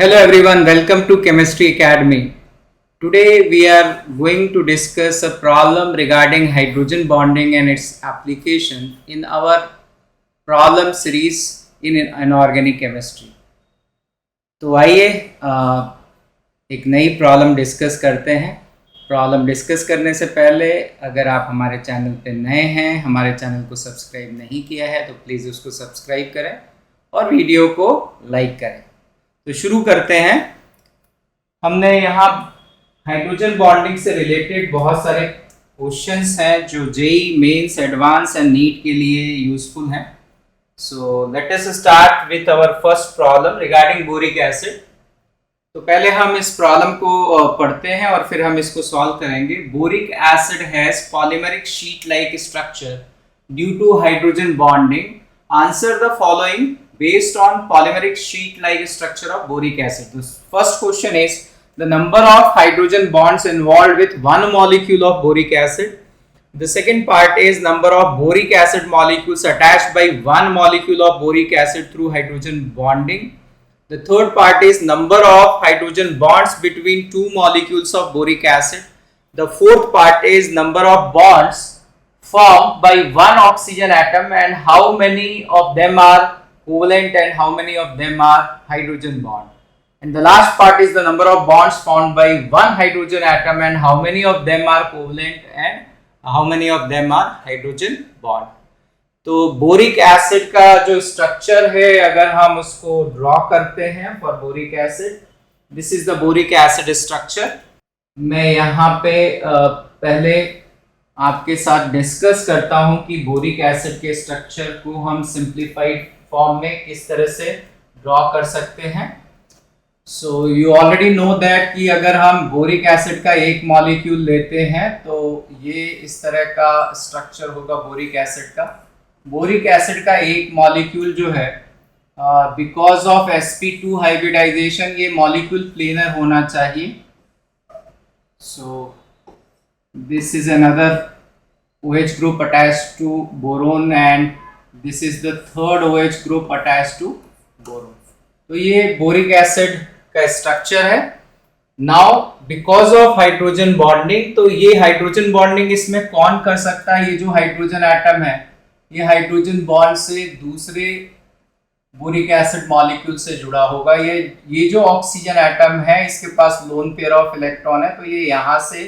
Hello everyone, welcome to Chemistry Academy. Today we are going to discuss a problem regarding hydrogen bonding and its application in our problem series in inorganic chemistry. तो आइए एक नई problem discuss करते हैं। Problem discuss करने से पहले अगर आप हमारे चैनल पे नए हैं, हमारे चैनल को सब्सक्राइब नहीं किया है तो प्लीज़ उसको सब्सक्राइब करें और वीडियो को लाइक करें। तो शुरू करते हैं। हमने यहाँ हाइड्रोजन बॉन्डिंग से रिलेटेड बहुत सारे क्वेश्चंस हैं जो JEE mains, advance and NEET के लिए यूजफुल हैं। So let us start with our first problem regarding boric acid. तो पहले हम इस प्रॉब्लम को पढ़ते हैं और फिर हम इसको सॉल्व करेंगे। Boric acid has polymeric sheet like structure due to hydrogen bonding. Answer the following based on polymeric sheet like structure of boric acid. The first question is the number of hydrogen bonds involved with one molecule of boric acid. The second part is number of boric acid molecules attached by one molecule of boric acid through hydrogen bonding. The third part is number of hydrogen bonds between two molecules of boric acid. The fourth part is number of bonds formed by one oxygen atom and how many of them are covalent and how many of them are hydrogen bond. And the last part is the number of bonds formed by one hydrogen atom and how many of them are covalent and how many of them are hydrogen bond. तो boric acid का जो structure है अगर हम उसको draw करते हैं for boric acid, this is the boric acid structure. मैं यहाँ पे पहले आपके साथ डिस्कस करता हूँ कि बोरिक एसिड के स्ट्रक्चर को हम सिंप्लीफाइड फॉर्म में किस तरह से ड्रॉ कर सकते हैं। So you already know that कि अगर हम बोरिक एसिड का एक मॉलिक्यूल लेते हैं तो ये इस तरह का स्ट्रक्चर होगा बोरिक एसिड का। बोरिक एसिड का एक मॉलिक्यूल जो है बिकॉज ऑफ sp2 हाइब्रिडाइजेशन ये मॉलिक्यूल प्लेनर होना चाहिए। सो this is another OH group attached to boron and this is the third OH group attached to boron. तो ये बोरिक एसिड का स्ट्रक्चर है। Now because of hydrogen bonding, तो ये hydrogen bonding इसमें कौन कर सकता है? ये जो हाइड्रोजन एटम है ये हाइड्रोजन बॉन्ड से दूसरे बोरिक एसिड मॉलिक्यूल से जुड़ा होगा। ये जो ऑक्सीजन एटम है इसके पास लोन पेयर ऑफ इलेक्ट्रॉन है, तो ये यहाँ से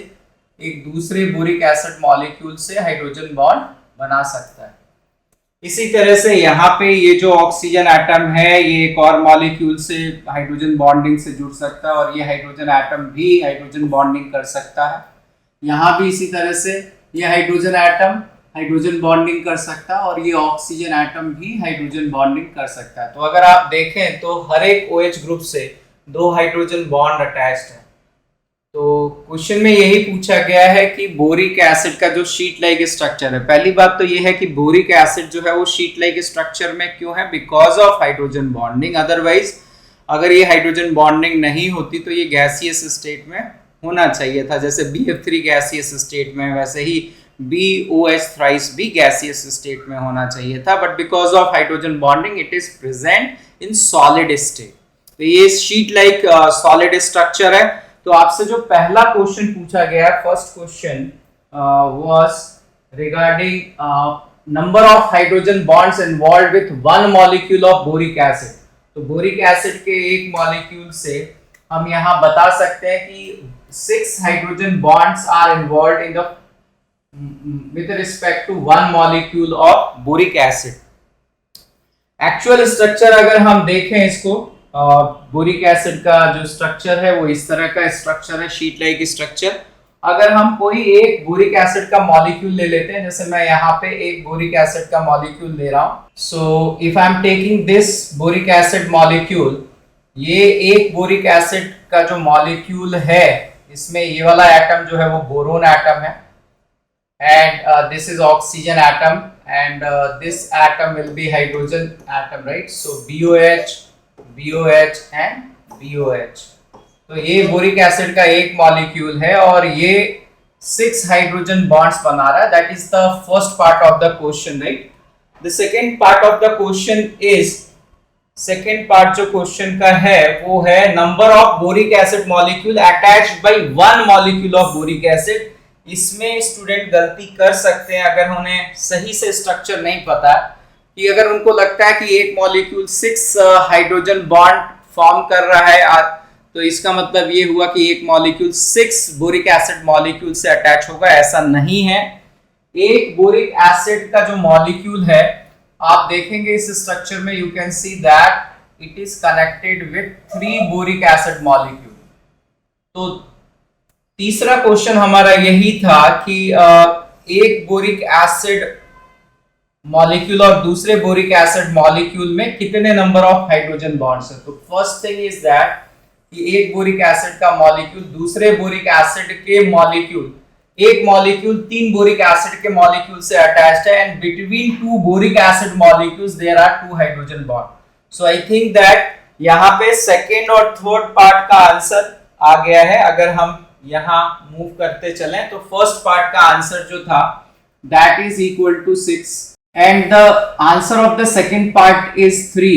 एक दूसरे बोरिक एसिड मॉलिक्यूल से हाइड्रोजन बॉन्ड बना सकता है। इसी तरह से यहाँ पे ये जो ऑक्सीजन एटम है ये एक और मॉलिक्यूल से हाइड्रोजन बॉन्डिंग से जुड़ सकता है और ये हाइड्रोजन एटम भी हाइड्रोजन बॉन्डिंग कर सकता है। यहाँ भी इसी तरह से ये हाइड्रोजन एटम हाइड्रोजन बॉन्डिंग कर सकता है और ये ऑक्सीजन एटम भी हाइड्रोजन बॉन्डिंग कर सकता है। तो अगर आप देखें तो हर एक OH ग्रुप से दो हाइड्रोजन बॉन्ड अटैच्ड है। तो क्वेश्चन में यही पूछा गया है कि बोरिक एसिड का जो शीट लाइक स्ट्रक्चर है, पहली बात तो ये है कि बोरिक एसिड जो है वो शीट लाइक स्ट्रक्चर में क्यों है? Because of hydrogen bonding. Otherwise अगर ये हाइड्रोजन बॉन्डिंग नहीं होती तो ये गैसियस स्टेट में होना चाहिए था। जैसे BF3 गैसियस स्टेट में, वैसे ही BOH थ्राइस भी गैसियस स्टेट में होना चाहिए था, but because of hydrogen bonding it is present in solid state. तो ये शीट लाइक सॉलिड स्ट्रक्चर है। तो आपसे जो पहला क्वेश्चन पूछा गया है, first question was regarding number of hydrogen bonds involved with one molecule of boric acid. तो बोरिक एसिड के एक मॉलिक्यूल से हम यहाँ बता सकते हैं कि 6 hydrogen bonds are involved in the with respect to one molecule of boric acid. Actual structure अगर हम देखें इसको, बोरिक एसिड का जो स्ट्रक्चर है वो इस तरह का स्ट्रक्चर है, शीट लाइक स्ट्रक्चर। अगर हम कोई एक बोरिक एसिड का मॉलिक्यूल ले लेते हैं, जैसे मैं यहाँ पे एक बोरिक एसिड का मॉलिक्यूल ले रहा हूँ। So if I am taking this boric acid molecule, ये एक बोरिक एसिड का जो मॉलिक्यूल है इसमें ये वाला एटम जो है वो बोरोन एटम है and this is oxygen atom and this atom will be hydrogen atom, right? So BOH, BOH and BOH। तो ये बोरिक एसिड का एक मॉलिक्यूल है और ये 6 हाइड्रोजन बॉन्ड्स बना रहा है। That is the first part of the question, right? The second part of the question is second part जो क्वेश्चन का है वो है number of boric acid molecule attached by one molecule of boric acid. इसमें student गलती कर सकते हैं अगर उन्हें सही से स्ट्रक्चर नहीं पता, कि अगर उनको लगता है कि एक मॉलिक्यूल 6 हाइड्रोजन बॉन्ड फॉर्म कर रहा है, तो इसका मतलब ये हुआ कि एक मॉलिक्यूल 6 बोरिक एसिड मॉलिक्यूल से अटैच होगा। ऐसा नहीं है। एक बोरिक एसिड का जो मॉलिक्यूल है, आप देखेंगे इस स्ट्रक्चर में, you can see that it is connected with 3 boric acid molecule. तो तीसरा क्वेश्चन हमारा यही था कि एक बोरिक एसिड मॉलिक्यूल और दूसरे बोरिक एसिड मॉलिक्यूल में कितने नंबर ऑफ हाइड्रोजन बॉन्ड्स हैं। तो फर्स्ट थिंग इज दैट कि एक बोरिक एसिड का मॉलिक्यूल दूसरे बोरिक एसिड के मॉलिक्यूल, एक मॉलिक्यूल 3 बोरिक एसिड के मॉलिक्यूल से अटैच्ड है, and between 2 boric acid molecules there are 2 hydrogen bond. So I think that यहाँ पे सेकेंड और थर्ड पार्ट का आंसर आ गया है। अगर हम यहाँ मूव करते चलें तो फर्स्ट पार्ट का आंसर जो था that is equal to 6 and the answer of the second part is 3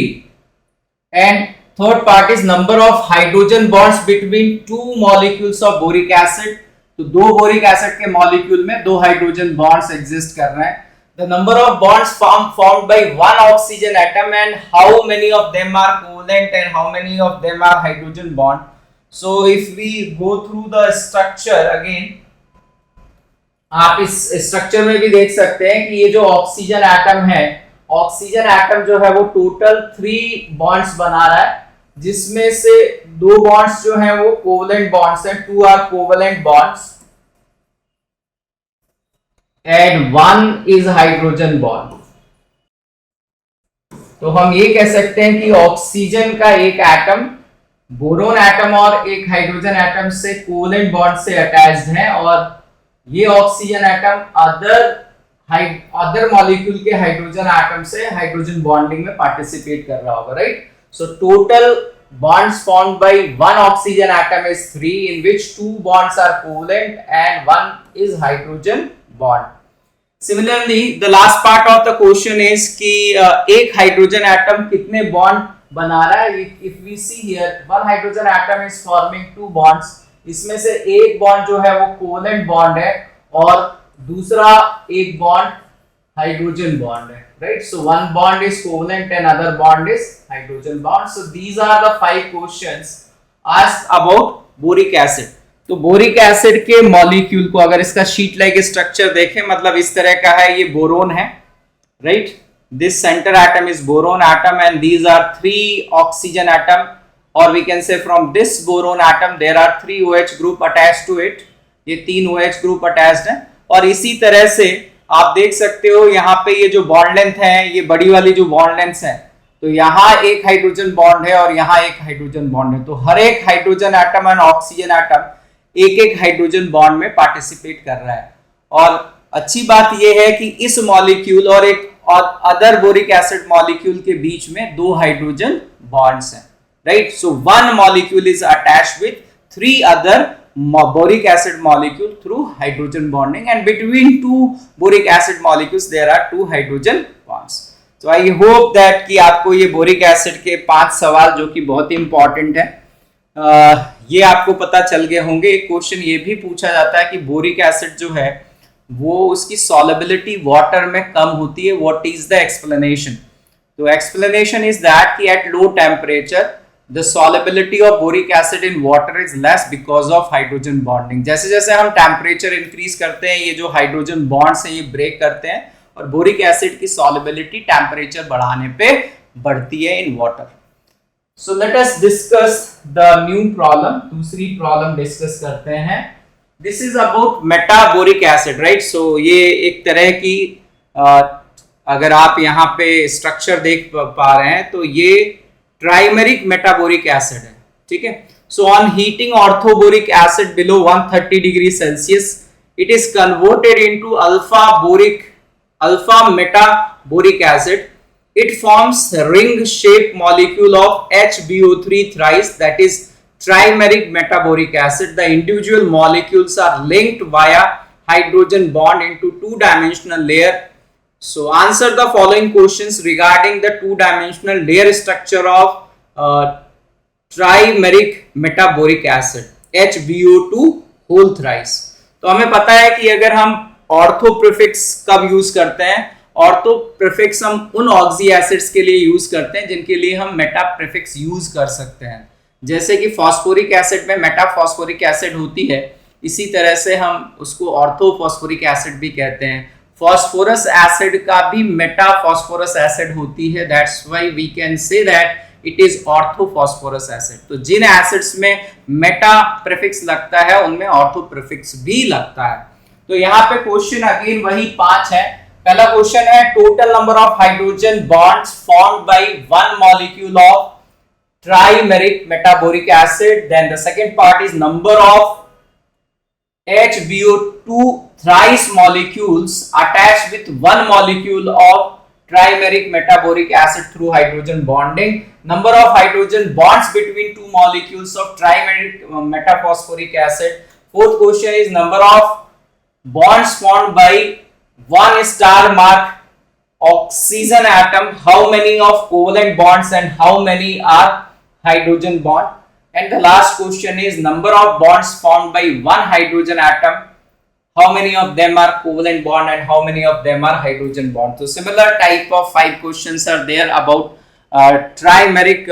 and third part is number of hydrogen bonds between 2 molecules of boric acid। तो 2 बोरिक एसिड के molecule में 2 hydrogen bonds exist कर रहे हैं। the number of bonds formed by one oxygen atom and how many of them are covalent and how many of them are hydrogen bond। so if we go through the structure again, आप इस structure में भी देख सकते हैं कि ये जो ऑक्सीजन एटम है, ऑक्सीजन एटम जो है वो टोटल 3 बॉन्ड्स बना रहा है, जिसमें से 2 बॉन्ड्स जो हैं वो कोवलेंट बॉन्ड्स हैं, 2 are covalent bonds and 1 is hydrogen bond. तो हम ये कह सकते हैं कि ऑक्सीजन का एक एटम बोरोन एटम और एक हाइड्रोजन एटम से कोवलेंट बॉन्ड से अटैच्ड है, और ये ऑक्सीजन एटम अदर मॉलिक्यूल के हाइड्रोजन एटम से हाइड्रोजन बॉन्डिंग में पार्टिसिपेट कर रहा होगा, right. So total bonds formed by one oxygen atom is 3, in which 2 bonds are covalent and 1 is hydrogen bond। Similarly, the last part of the question is कि एक hydrogen atom कितने bond बना रहा है। If we see here, one hydrogen atom is forming 2 bonds। इसमें से एक bond जो है वो कोवलेंट बॉन्ड है और दूसरा एक बॉन्ड हाइड्रोजन बॉन्ड है, right. So one bond is covalent and other bond is hydrogen bond. So these are the 5 questions asked about boric acid. तो बोरिक एसिड के मॉलिक्यूल को अगर इसका शीट लाइक स्ट्रक्चर देखें, मतलब इस तरह का है, ये बोरोन है, right. This centre atom is boron atom and these are 3 oxygen atom, or we can say from this boron atom there are 3 OH group attached to it। ये 3 OH group attached हैं, और इसी तरह से आप देख सकते हो यहाँ पे ये जो बॉन्ड लेंथ है, ये बड़ी वाली जो बॉन्ड लेंथ है, तो यहाँ एक हाइड्रोजन बॉन्ड है और यहाँ एक हाइड्रोजन बॉन्ड है। तो हर एक हाइड्रोजन एटम और ऑक्सीजन एटम एक एक हाइड्रोजन बॉन्ड में पार्टिसिपेट कर रहा है। और अच्छी बात यह है कि इस मॉलिक्यूल और एक अदर बोरिक एसिड मॉलिक्यूल के बीच में 2 हाइड्रोजन बॉन्ड्स हैं, right। So one molecule is attached with 3 other boric acid molecule through hydrogen bonding, and between 2 boric acid molecules there are 2 hydrogen bonds। So I hope that कि आपको ये boric acid के 5 सवाल जो कि बहुत ही important है, ये आपको पता चल गए होंगे। एक क्वेश्चन ये भी पूछा जाता है कि बोरिक एसिड जो है वो उसकी सॉल्युबिलिटी वाटर में कम होती है, व्हाट इज द एक्सप्लेनेशन। तो एक्सप्लेनेशन इज दैट कि at low temperature the solubility of boric acid in water is less because of hydrogen bonding। जैसे जैसे हम टेम्परेचर इंक्रीज करते हैं, ये जो हाइड्रोजन बॉन्ड्स हैं ये ब्रेक करते हैं और बोरिक एसिड की solubility टेम्परेचर बढ़ाने पे बढ़ती है in water. So let us discuss the new problem. दूसरी प्रॉब्लम डिस्कस करते हैं। This is about metaboric acid, right. So ये एक तरह की अगर आप यहाँ पे स्ट्रक्चर देख पा रहे हैं तो ये ट्राइमेरिक मेटाबोरिक एसिड है, ठीक है। So on heating orthoboric acid below 130 degree Celsius it is converted into alpha metaboric acid. It forms ring shape molecule of HbO3 thrice, that is trimeric metaboric acid। The individual molecules are linked via hydrogen bond into 2-dimensional layer So answer the following questions regarding the two-dimensional layer structure of trimeric metaboric acid HbO2 whole thrice। तो हमें पता है कि अगर हम ortho prefix कब use करते हैं, ऑर्थो प्रीफिक्स हम उन ऑक्सी एसिड्स के लिए यूज करते हैं जिनके लिए हम मेटा प्रीफिक्स यूज कर सकते हैं। जैसे कि फास्फोरिक एसिड में मेटा फास्फोरिक एसिड होती है, इसी तरह से हम उसको ऑर्थो फास्फोरिक एसिड भी कहते हैं। फॉस्फोरस एसिड का भी मेटा फास्फोरस एसिड होती है, that's why we can say that it is ortho phosphorus acid. तो जिन एसिड्स में मेटा प्रीफिक्स लगता है उनमें ऑर्थो प्रीफिक्स भी लगता है। तो यहाँ पे क्वेश्चन अगेन वही 5 है। पहला क्वेश्चन है total number of hydrogen bonds formed by one molecule of trimeric metaboric acid, then the second part is number of HbO2 thrice molecules attached with one molecule of trimeric metaboric acid through hydrogen bonding, number of hydrogen bonds between two molecules of trimeric metaphosphoric acid. Fourth question is number of bonds formed by one star mark oxygen atom, how many of covalent bonds and how many are hydrogen bond, and the last question is number of bonds formed by one hydrogen atom, how many of them are covalent bond and how many of them are hydrogen bond. So similar type of 5 questions are there about trimeric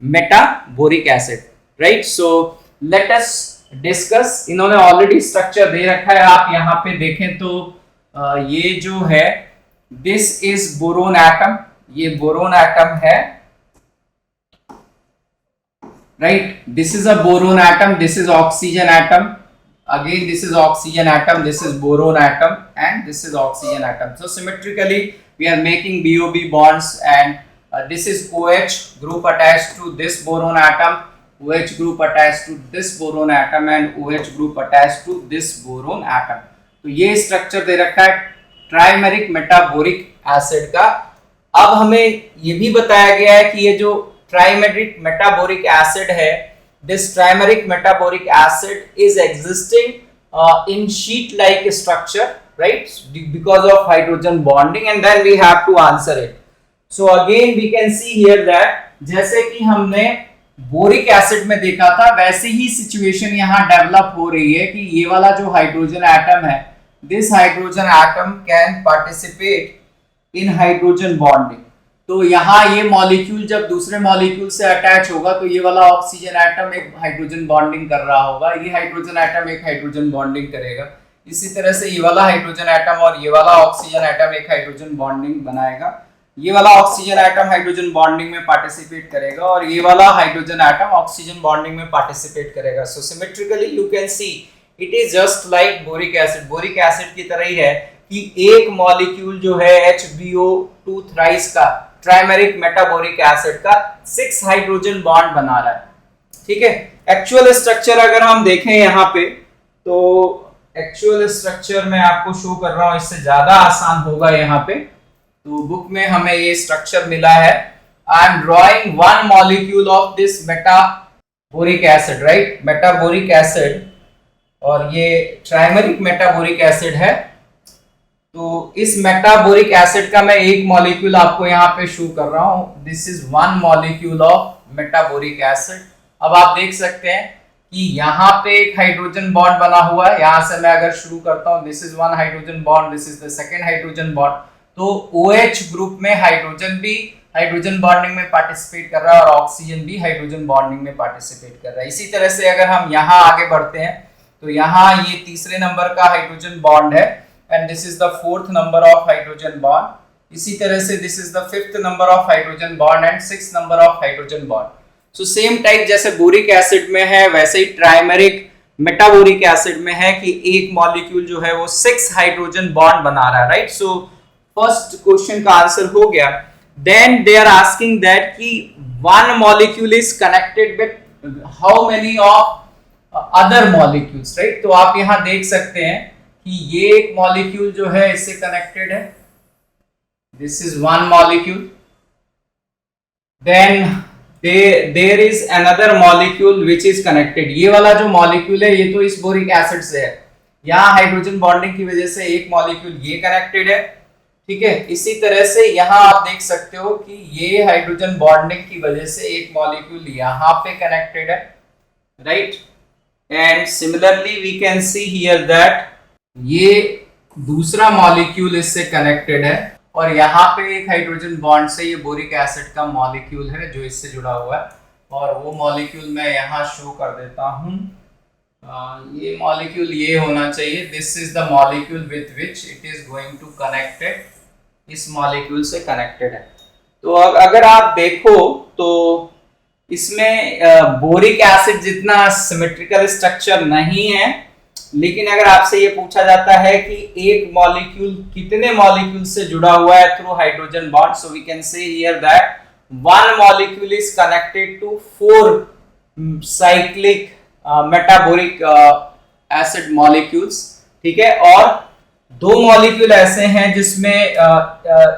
metaboric acid, right? So let us discuss। इन्होंने already structure दे रखा है, आप यहाँ पे देखें तो ये जो है दिस इज बोरोन एटम, ये बोरोन एटम है, right? This is a boron atom, this is oxygen atom, again this is oxygen atom, this is boron atom, and this is oxygen atom. So symmetrically we are making BOB bonds, and this is OH group attached to this boron atom, OH group attached to this boron atom, and OH group attached to this boron atom. तो ये structure दे रखा है trimeric metaboric acid का। अब हमें ये भी बताया गया है कि ये जो trimeric metaboric acid है, this trimeric metaboric acid is existing in sheet like structure, right? Because of hydrogen bonding, and then we have to answer it. So again we can see here that जैसे कि हमने boric acid में देखा था वैसे ही situation यहाँ develop हो रही है कि ये वाला जो हाइड्रोजन एटम है, this hydrogen atom can participate in hydrogen bonding। तो यहाँ ये मॉलिक्यूल जब दूसरे मॉलिक्यूल से अटैच होगा तो ये वाला ऑक्सीजन एटम एक हाइड्रोजन बॉन्डिंग कर रहा होगा, ये हाइड्रोजन एटम एक हाइड्रोजन बॉन्डिंग करेगा, इसी तरह से ये वाला हाइड्रोजन एटम और ये वाला ऑक्सीजन एटम एक हाइड्रोजन बॉन्डिंग बनाएगा, ये वाला ऑक्सीजन एटम हाइड्रोजन बॉन्डिंग में पार्टिसिपेट करेगा और ये वाला हाइड्रोजन एटम ऑक्सीजन बॉन्डिंग में पार्टिसिपेट करेगा। So symmetrically you can see it is just like boric acid. Boric acid की तरह ही है कि एक मॉलिक्यूल जो है HbO2 थ्राइस का ट्राइमेरिक मेटाबोरिक एसिड का 6 हाइड्रोजन बॉन्ड बना रहा है, ठीक है। एक्चुअल स्ट्रक्चर अगर हम देखें यहाँ पे तो एक्चुअल स्ट्रक्चर मैं आपको शो कर रहा हूं, इससे ज्यादा आसान होगा यहाँ पे। तो बुक में हमें ये स्ट्रक्चर मिला है, I am drawing one molecule of this metaboric acid, right, metaboric acid, और ये ट्राइमेरिक मेटाबोरिक एसिड है। तो इस मेटाबोरिक एसिड का मैं एक मॉलिक्यूल आपको यहाँ पे शो कर रहा हूँ, this is one molecule of metaboric acid. अब आप देख सकते हैं कि यहाँ पे एक हाइड्रोजन बॉन्ड बना हुआ है, यहाँ से मैं अगर शुरू करता हूँ, this is one hydrogen bond, this is the second hydrogen bond. तो OH ग्रुप में हाइड्रोजन भी हाइड्रोजन बॉन्डिंग में पार्टिसिपेट कर रहा है और ऑक्सीजन भी हाइड्रोजन बॉन्डिंग में पार्टिसिपेट कर रहा है। इसी तरह से अगर हम यहाँ आगे बढ़ते हैं तो यहाँ ये तीसरे नंबर का हाइड्रोजन बॉन्ड है, and this is the fourth number of hydrogen bond। इसी तरह से this is the fifth number of hydrogen bond and sixth number of hydrogen bond। so same type जैसे बोरिक एसिड में है वैसे ही trimeric metaboric acid में है कि एक मॉलिक्यूल जो है वो 6 हाइड्रोजन बॉन्ड बना रहा है, राइट। सो फर्स्ट क्वेश्चन का आंसर हो गया। Then they are asking that कि one molecule is connected with how many of other molecules, right. तो आप यहाँ देख सकते हैं कि ये एक मॉलिक्यूल जो है इससे कनेक्टेड है, this is one molecule. Then there is another molecule which is connected, ये वाला जो मॉलिक्यूल है ये तो इस बोरिक एसिड से है, यहाँ हाइड्रोजन बॉन्डिंग की वजह से एक मॉलिक्यूल ये कनेक्टेड है, ठीक है। इसी तरह से यहाँ आप देख सकते हो कि ये हाइड्रोजन बॉन्डिंग की वजह से एक मॉलिक्यूल यहाँ पे कनेक्टेड है, right. And similarly we can see here that ये दूसरा मॉलिक्यूल इससे कनेक्टेड है और यहाँ पे एक हाइड्रोजन बॉन्ड से ये बोरिक एसिड का मॉलिक्यूल है जो इससे जुड़ा हुआ है, और वो मॉलिक्यूल मैं यहाँ शो कर देता हूँ। ये मॉलिक्यूल ये होना चाहिए, this is the molecule with which it is going to connected, इस मॉलिक्यूल से कनेक्टेड है। तो अब अगर आप देखो तो इसमें बोरिक एसिड जितना सिमेट्रिकल स्ट्रक्चर नहीं है, लेकिन अगर आपसे ये पूछा जाता है कि एक मॉलिक्यूल कितने मॉलिक्यूल से जुड़ा हुआ है through hydrogen bond, so we can say here that one molecule is connected to 4 cyclic metaboric acid molecules, ठीक है। और 2 मॉलिक्यूल ऐसे हैं जिसमें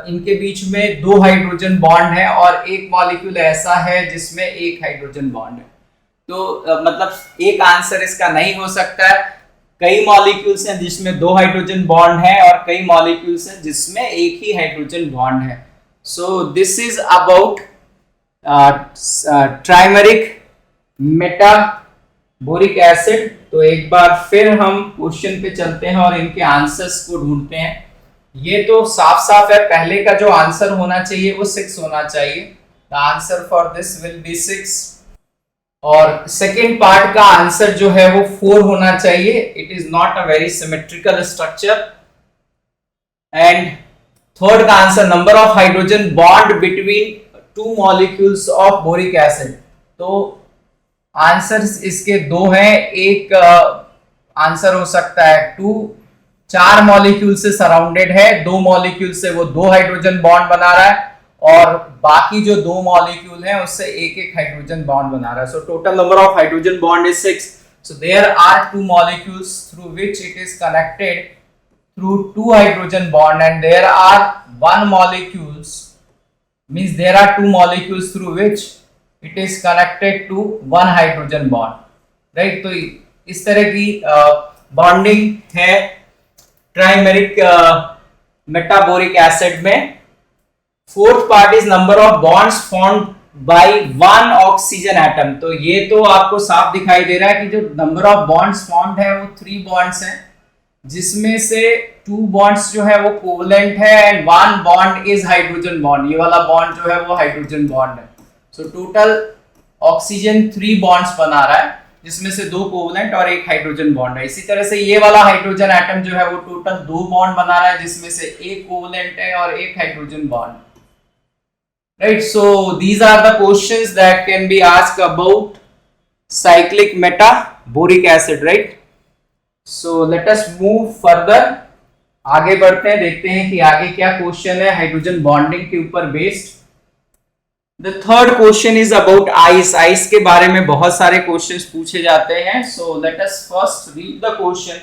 इनके बीच में 2 हाइड्रोजन बॉन्ड है और एक मॉलिक्यूल ऐसा है जिसमें 1 हाइड्रोजन बॉन्ड है। तो मतलब एक आंसर इसका नहीं हो सकता है। कई मॉलिक्यूल्स हैं जिसमें 2 हाइड्रोजन बॉन्ड है और कई मॉलिक्यूल्स हैं जिसमें 1 ही हाइड्रोजन बॉन्ड है। So this is about trimeric metaboric acid. तो एक बार फिर हम क्वेश्चन पे चलते हैं और इनके आंसर्स को ढूंढते हैं। ये तो साफ साफ है, पहले का जो आंसर होना चाहिए वो 6 होना चाहिए। The answer for this will be 6 और सेकेंड पार्ट का आंसर जो है वो 4 होना चाहिए। It is not a very symmetrical structure. And third का answer number of hydrogen bond between 2 molecules of boric acid. तो आंसर्स इसके 2 हैं। एक आंसर हो सकता है 2, 4 मॉलिक्यूल से सराउंडेड है, 2 मॉलिक्यूल से वो 2 हाइड्रोजन बॉन्ड बना रहा है और बाकी जो 2 मॉलिक्यूल हैं उससे एक हाइड्रोजन बॉन्ड बना रहा है। So total number of hydrogen bond is 6। So there are 2 molecules through which it is connected through 2 hydrogen bond and there are 1 molecules, means there are 2 molecules through which it is connected to 1 hydrogen bond, right। तो इस तरह की bonding है trimeric metaboric acid में। Fourth part is number of bonds formed by 1 oxygen atom. तो ये तो आपको साफ दिखाई दे रहा है कि जो नंबर ऑफ बॉन्ड्स फॉर्म्ड है वो 3 बॉन्ड्स हैं, जिसमें से 2 बॉन्ड्स जो है वो कोवलेंट है and 1 bond is hydrogen bond. ये वाला बॉन्ड जो है वो हाइड्रोजन बॉन्ड है। सो टोटल ऑक्सीजन 3 बॉन्ड्स बना रहा है, जिसमें से 2 कोवलेंट और 1 हाइड्रोजन बॉन्ड है। इसी तरह से ये वाला हाइड्रोजन एटम जो है वो टोटल 2 बॉन्ड बना रहा है, जिसमें से 1 कोवलेंट है और 1 hydrogen bond, right. So these are the questions that can be asked about cyclic metaboric acid, right. So let us move further, आगे बढ़ते हैं, देखते हैं कि आगे क्या क्वेश्चन है हाइड्रोजन बॉन्डिंग के ऊपर based. The third question is about ice. Ice के बारे में बहुत सारे क्वेश्चंस पूछे जाते हैं। So let us first read the question.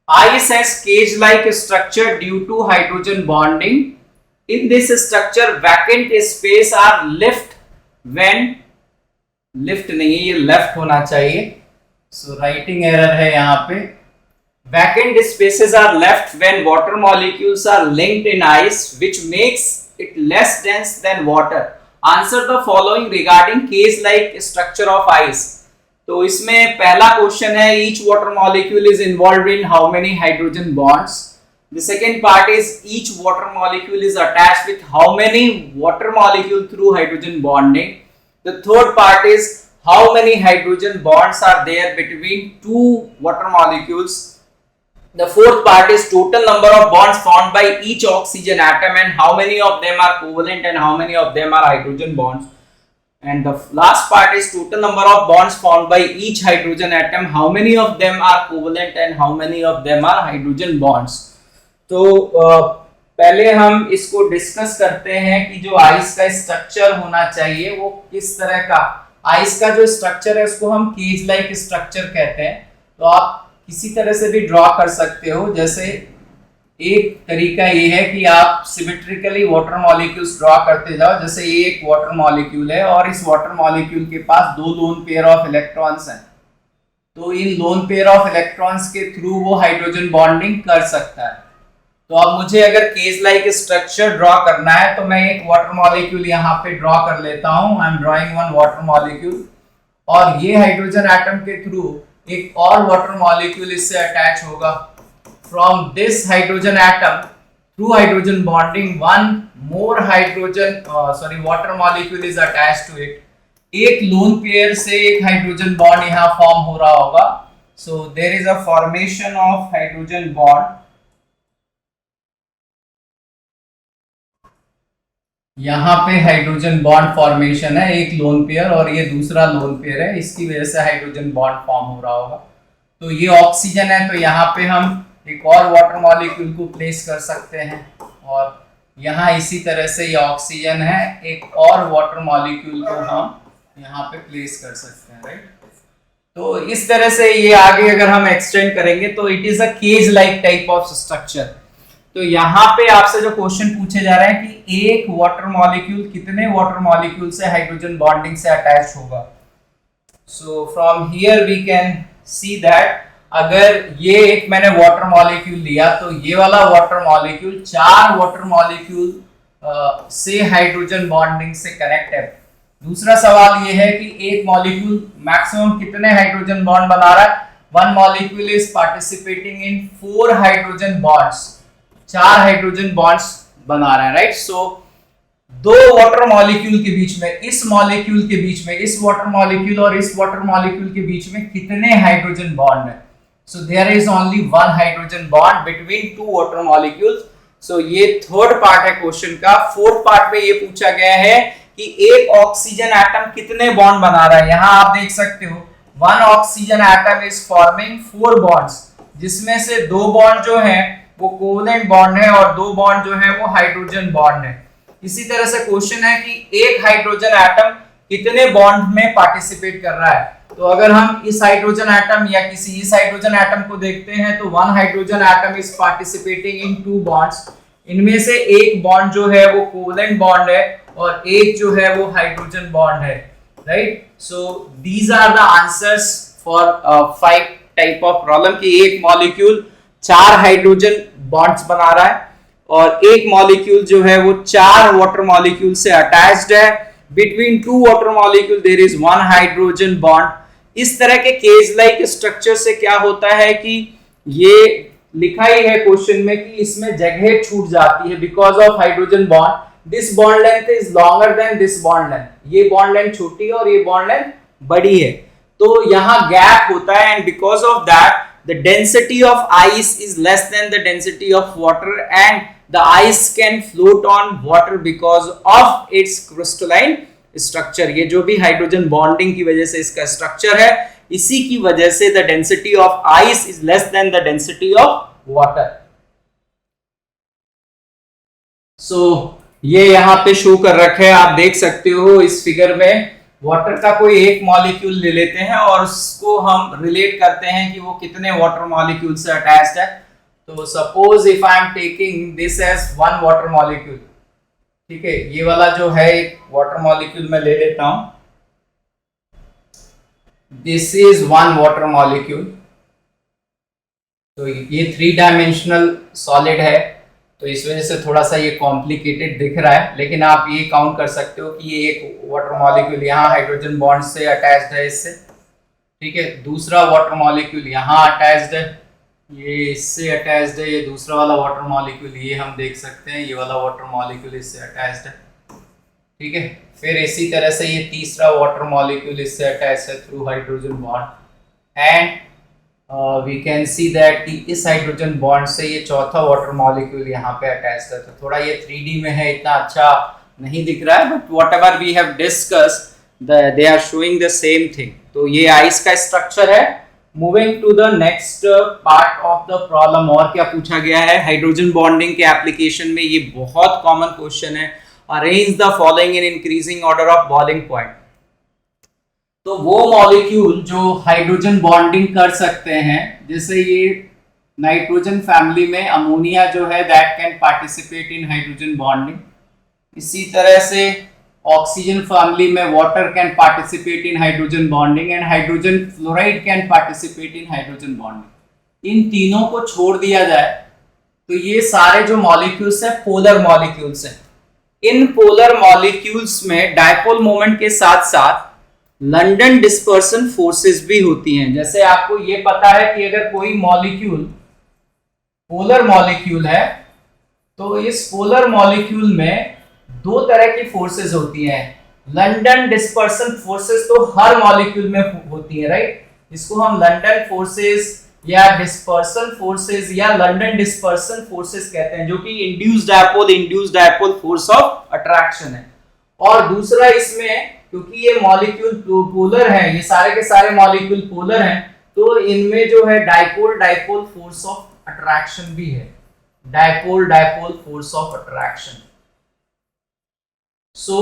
Ice has cage like structure due to hydrogen bonding. In this structure vacant space are lift when, lift नहीं है, ये लेफ्ट होना चाहिए। सो राइटिंग एरर है यहाँ पे। Vacant spaces are left when water molecules are linked in ice, which makes it less dense than water. Answer the following regarding cage-like structure of ice. तो इसमें पहला क्वेश्चन है, each water molecule is involved in how many hydrogen bonds? The second part is each water molecule is attached with how many water molecule through hydrogen bonding? The third part is how many hydrogen bonds are there between 2 water molecules? The fourth part is total number of bonds formed by each oxygen atom and how many of them are covalent and how many of them are hydrogen bonds. And the last part is total number of bonds formed by each hydrogen atom, how many of them are covalent and how many of them are hydrogen bonds. तो पहले हम इसको discuss करते हैं कि जो ice का structure होना चाहिए वो किस तरह का। आइस का जो स्ट्रक्चर है उसको हम केज लाइक स्ट्रक्चर कहते हैं। तो आप किसी तरह से भी ड्रॉ कर सकते हो। जैसे एक तरीका ये है कि आप सिमेट्रिकली वाटर मॉलिक्यूल्स ड्रॉ करते जाओ। जैसे ये एक वाटर मॉलिक्यूल है और इस वाटर मॉलिक्यूल के पास 2 लोन पेयर ऑफ इलेक्ट्रॉन्स हैं, तो इन लोन पेयर ऑफ इलेक्ट्रॉन्स के थ्रू वो हाइड्रोजन बॉन्डिंग कर सकता है। तो अब मुझे अगर केस लाइक स्ट्रक्चर ड्रॉ करना है तो मैं एक वाटर मॉलिक्यूल यहाँ पे ड्रॉ कर लेता हूँ। I am drawing one water molecule और ये हाइड्रोजन एटम के थ्रू एक और वाटर मॉलिक्यूल इससे अटैच होगा। From this hydrogen atom through hydrogen bonding one more water molecule is attached to it. एक लोन पेयर से एक हाइड्रोजन बॉन्ड यहाँ फॉर्म हो रहा होगा। So there is a formation of hydrogen bond. यहाँ पे हाइड्रोजन बॉन्ड फॉर्मेशन है, एक लोन पेयर और ये दूसरा लोन पेयर है, इसकी वजह से हाइड्रोजन बॉन्ड फॉर्म हो रहा होगा। तो ये ऑक्सीजन है, तो यहाँ पे हम एक और वाटर मॉलिक्यूल को प्लेस कर सकते हैं और यहाँ इसी तरह से ये ऑक्सीजन है, एक और वाटर मॉलिक्यूल को हम यहाँ पे प्लेस कर सकते हैं, राइट। तो इस तरह से ये आगे अगर हम एक्सटेंड करेंगे तो it is a cage like type of structure. तो यहाँ पे आपसे जो क्वेश्चन पूछे जा रहे हैं कि एक वाटर मॉलिक्यूल कितने वाटर मॉलिक्यूल से हाइड्रोजन बॉन्डिंग से अटैच होगा। So from here we can see that अगर ये एक मैंने वाटर मॉलिक्यूल लिया तो ये वाला वाटर मॉलिक्यूल 4 वाटर मॉलिक्यूल से हाइड्रोजन बॉन्डिंग से कनेक्ट है। दूसरा सवाल ये है कि एक मॉलिक्यूल मैक्सिमम कितने हाइड्रोजन बॉन्ड बना रहा है। One molecule is participating in 4 hydrogen bonds, 4 hydrogen bonds बना रहा है, राइट। सो 2 वाटर मॉलिक्यूल के बीच में, इस मॉलिक्यूल के बीच में, इस वाटर मॉलिक्यूल और इस वाटर मॉलिक्यूल के बीच में कितने हाइड्रोजन बॉन्ड है। So there is only 1 hydrogen bond between 2 water molecules. So ये थर्ड पार्ट है क्वेश्चन का। फोर्थ पार्ट में ये पूछा गया है कि एक ऑक्सीजन एटम कितने बॉन्ड बना रहा है। यहां आप देख सकते हो 1 oxygen atom is forming 4 bonds, जिसमें से 2 बॉन्ड जो है वो कोवेलेंट बॉन्ड है और 2 बॉन्ड जो है वो हाइड्रोजन बॉन्ड है। इसी तरह से क्वेश्चन है कि एक हाइड्रोजन एटम कितने बॉन्ड में पार्टिसिपेट कर रहा है। तो अगर हम इस हाइड्रोजन एटम या किसी इस हाइड्रोजन एटम को देखते हैं तो 1 hydrogen atom is participating in 2 bonds. इनमें से एक बॉन्ड जो है वो कोवेलेंट बॉन्ड है और एक जो है वो हाइड्रोजन बॉन्ड है, right. So these are the answers for 5 type of problem कि एक मॉलिक्यूल 4 हाइड्रोजन बॉन्ड्स बना रहा है और एक मॉलिक्यूल जो है वो 4 वाटर मॉलिक्यूल से अटैच्ड है। Between 2 water molecule there is 1 hydrogen bond. इस तरह के केज लाइक स्ट्रक्चर से क्या होता है कि ये लिखा ही है क्वेश्चन में कि इसमें जगह छूट जाती है because of hydrogen bond. This bond length is longer than this bond length, ये बॉन्ड लेंथ छोटी है और ये बॉन्ड लेंथ बड़ी है, तो यहाँ गैप होता है and because of that the density of ice is less than the density of water and the ice can float on water because of its crystalline structure। ये जो भी हाइड्रोजन बॉन्डिंग की वजह से इसका स्ट्रक्चर है, इसी की वजह से the density of ice is less than the density of water। so ये यहाँ पे शो कर रखे हैं, आप देख सकते हो इस फिगर में। वाटर का कोई एक मॉलिक्यूल ले लेते हैं और उसको हम रिलेट करते हैं कि वो कितने वाटर मॉलिक्यूल से अटैच्ड है। तो suppose if I am taking this as 1 water molecule, ठीक है, ये वाला जो है एक वाटर मॉलिक्यूल मैं ले लेता हूं। This is 1 water molecule. तो ये 3 डायमेंशनल सॉलिड है, तो इस वजह से थोड़ा सा ये कॉम्प्लिकेटेड दिख रहा है, लेकिन आप ये काउंट कर सकते हो कि ये एक वाटर मॉलिक्यूल यहाँ हाइड्रोजन बॉन्ड से अटैच्ड है इससे, ठीक है। दूसरा वाटर मॉलिक्यूल यहाँ अटैच्ड है, ये इससे अटैच्ड है। ये दूसरा वाला वाटर मॉलिक्यूल ये हम देख सकते हैं, ये वाला वाटर मॉलिक्यूल इससे अटैच्ड है, ठीक है। फिर इसी तरह से ये तीसरा वाटर मॉलिक्यूल इससे अटैच्ड है through hydrogen bond and we can see that कि इस हाइड्रोजन बॉन्ड से ये चौथा वाटर मॉलिक्यूल यहाँ पे अटैच्ड है। तो थोड़ा ये 3D में है, इतना अच्छा नहीं दिख रहा है, but whatever we have discussed they are showing the same thing. तो ये आइस का स्ट्रक्चर है। Moving to the next part of the problem, और क्या पूछा गया है हाइड्रोजन बॉन्डिंग के एप्लीकेशन में। ये बहुत कॉमन क्वेश्चन है, arrange the following in increasing order of boiling point. तो वो मॉलिक्यूल जो हाइड्रोजन बॉन्डिंग कर सकते हैं, जैसे ये नाइट्रोजन फैमिली में अमोनिया जो है that can participate in hydrogen bonding. इसी तरह से ऑक्सीजन फैमिली में water can participate in hydrogen bonding and hydrogen fluoride can participate in hydrogen bonding. इन तीनों को छोड़ दिया जाए तो ये सारे जो मॉलिक्यूल्स हैं पोलर मॉलिक्यूल्स हैं। इन पोलर मॉलिक्यूल्स में डायपोल मोमेंट के साथ साथ लंडन डिस्पर्सन फोर्सेस भी होती हैं। जैसे आपको ये पता है कि अगर कोई मॉलिक्यूल पोलर मॉलिक्यूल है तो इस पोलर मॉलिक्यूल में दो तरह की फोर्सेस होती हैं। लंडन डिस्पर्सन फोर्सेस तो हर मॉलिक्यूल में होती है, राइट। इसको हम लंडन फोर्सेस या डिस्पर्सन फोर्सेस या लंडन डिस्पर्सन फोर्सेस कहते हैं, जो कि induced dipole force of attraction है। और दूसरा इसमें, क्योंकि ये मॉलिक्यूल पोलर है, ये सारे के सारे मॉलिक्यूल पोलर हैं, तो इनमें जो है डायपोल फोर्स ऑफ अट्रैक्शन भी है। Dipole force of attraction. So